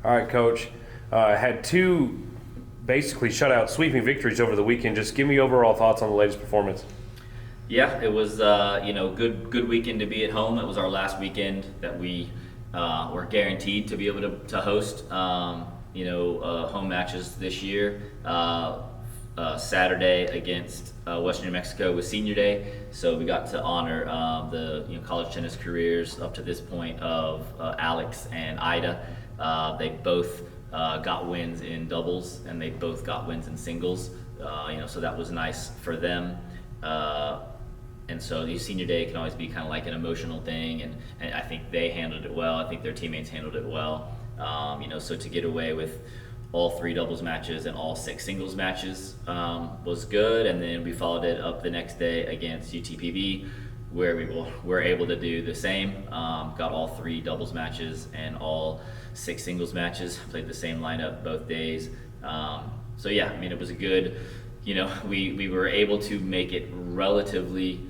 All right, Coach. Had two basically shutout sweeping victories over the weekend. Just give me overall thoughts on the latest performance. Yeah, it was good weekend to be at home. It was our last weekend that we were guaranteed to be able to host home matches this year. Saturday against Western New Mexico was Senior Day, so we got to honor the college tennis careers up to this point of Alex and Ida. They both got wins in doubles, and they both got wins in singles. So that was nice for them. And so the Senior Day can always be kind of like an emotional thing, and I think they handled it well. I think their teammates handled it well. So to get away with all 3 doubles matches and all 6 singles matches was good. And then we followed it up the next day against UTPB, where we were able to do the same. Got all 3 doubles matches and all 6 singles matches. Played the same lineup both days. It was a good. We were able to make it relatively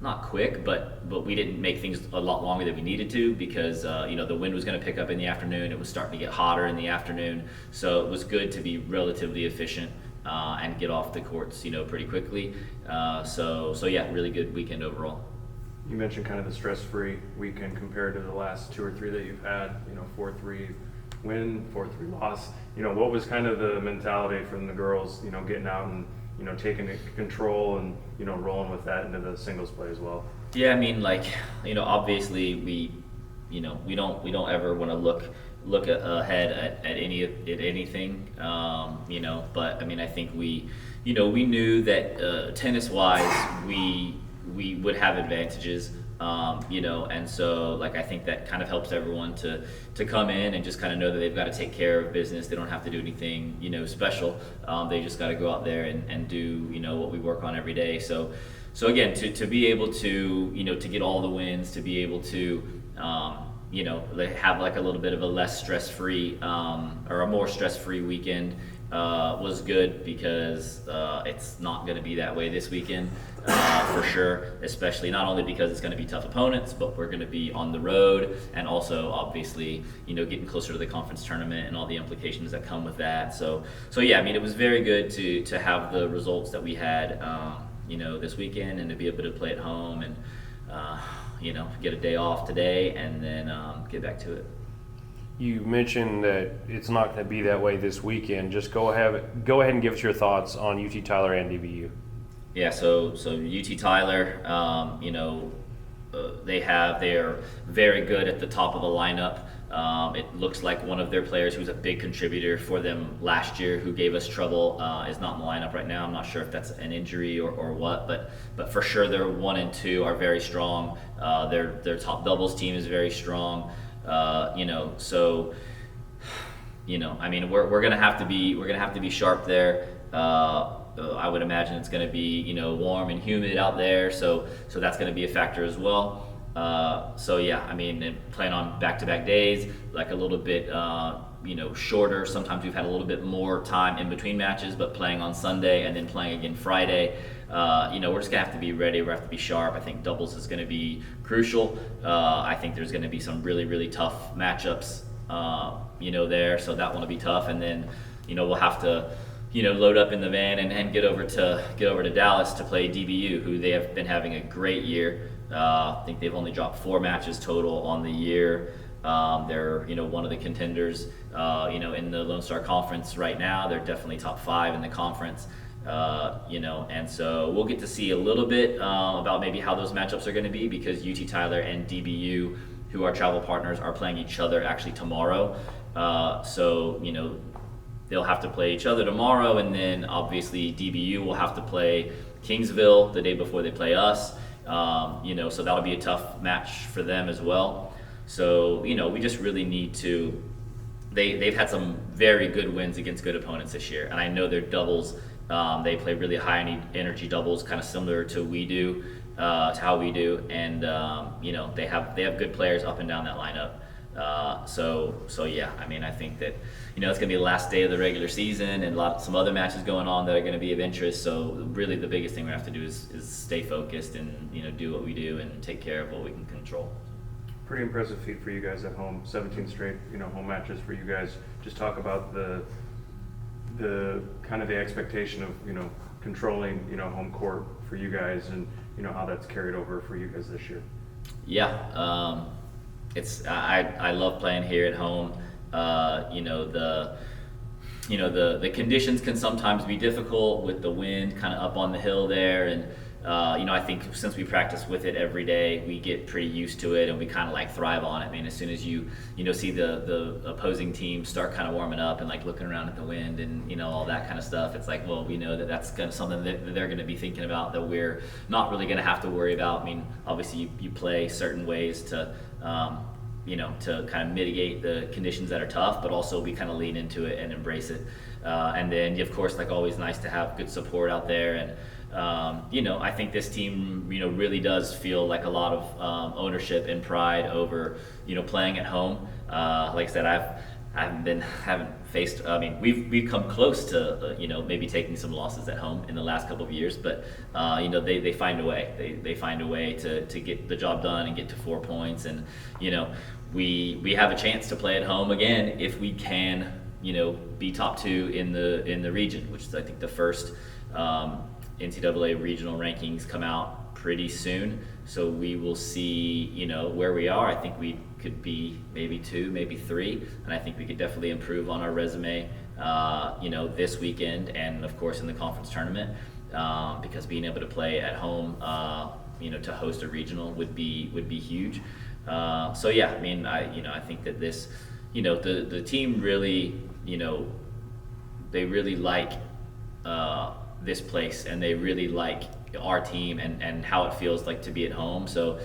not quick, but we didn't make things a lot longer than we needed to because the wind was going to pick up in the afternoon. It was starting to get hotter in the afternoon, so it was good to be relatively efficient and get off the courts pretty quickly. Really good weekend overall. You mentioned kind of the stress-free weekend compared to the last 2 or 3 that you've had. 4-3 win, 4-3 loss. What was kind of the mentality from the girls? Getting out and taking control and rolling with that into the singles play as well. Yeah, obviously we don't ever want to look ahead at anything. But I think we knew that tennis wise we would have advantages. And so I think that kind of helps everyone to come in and just kind of know that they've got to take care of business. They don't have to do anything special. They just got to go out there and do what we work on every day. So again, to be able to to get all the wins, to be able to have a little bit of a less stress-free or a more stress-free weekend was good because it's not going to be that way this weekend for sure, especially not only because it's going to be tough opponents, but we're going to be on the road and also obviously getting closer to the conference tournament and all the implications that come with that. So it was very good to have the results that we had this weekend and to be able to play at home and get a day off today and then get back to it. You mentioned that it's not going to be that way this weekend. Just go ahead and give us your thoughts on UT Tyler and DBU. Yeah, so UT Tyler, they are very good at the top of the lineup. It looks like one of their players who's a big contributor for them last year, who gave us trouble, is not in the lineup right now. I'm not sure if that's an injury or what, but for sure their 1 and 2 are very strong. Their top doubles team is very strong. We're gonna have to be sharp there. I would imagine it's gonna be warm and humid out there, so that's gonna be a factor as well. Playing on back-to-back days, a little bit shorter. Sometimes we've had a little bit more time in between matches, but playing on Sunday and then playing again Friday, we're just gonna have to be ready. We're gonna have to be sharp. I think doubles is gonna be crucial. I think there's gonna be some really, really tough matchups, there. So that one will be tough, and then we'll have to load up in the van and get over to Dallas to play DBU, who they have been having a great year. I think they've only dropped 4 matches total on the year. They're one of the contenders in the Lone Star Conference right now. They're definitely top 5 in the conference. And so we'll get to see a little bit about maybe how those matchups are going to be, because UT Tyler and DBU, who are travel partners, are playing each other actually tomorrow. They'll have to play each other tomorrow, and then obviously DBU will have to play Kingsville the day before they play us. So that'll be a tough match for them as well. So we just really need to. They've had some very good wins against good opponents this year, and I know their doubles. They play really high energy doubles, kind of similar to how we do, and they have good players up and down that lineup. I think that it's gonna be the last day of the regular season and some other matches going on that are gonna be of interest. So really, the biggest thing we have to do is stay focused and do what we do and take care of what we can control. pretty impressive feat for you guys at home. 17 straight, home matches for you guys. Just talk about the kind of the expectation of, controlling, home court for you guys, and how that's carried over for you guys this year. Yeah, I love playing here at home. The conditions can sometimes be difficult with the wind kind of up on the hill there, and I think since we practice with it every day, we get pretty used to it, and we kind of like thrive on it. I mean, as soon as you see the opposing team start kind of warming up and like looking around at the wind and all that kind of stuff, it's like, well, we know that that's kind of something that they're going to be thinking about, that we're not really going to have to worry about. I mean, obviously you play certain ways to to kind of mitigate the conditions that are tough, but also we kind of lean into it and embrace it. And then, of course, like always, nice to have good support out there. And I think this team, really does feel like a lot of ownership and pride over, playing at home. Like I said, haven't faced. I mean, we've come close to maybe taking some losses at home in the last couple of years, but they find a way. They find a way to get the job done and get to 4 points, and we have a chance to play at home again if we can be top 2 in the region, which is I think the first NCAA regional rankings come out pretty soon. So we will see where we are. I think we could be maybe 2, maybe 3, and I think we could definitely improve on our resume this weekend, and of course in the conference tournament, because being able to play at home to host a regional would be huge. So yeah, I mean, I think that this the team really they really like this place, and they really like our team and how it feels like to be at home. So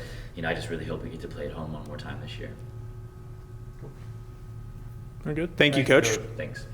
I just really hope we get to play at home one more time this year. Very good. Thank you, Coach. Coach. Thanks.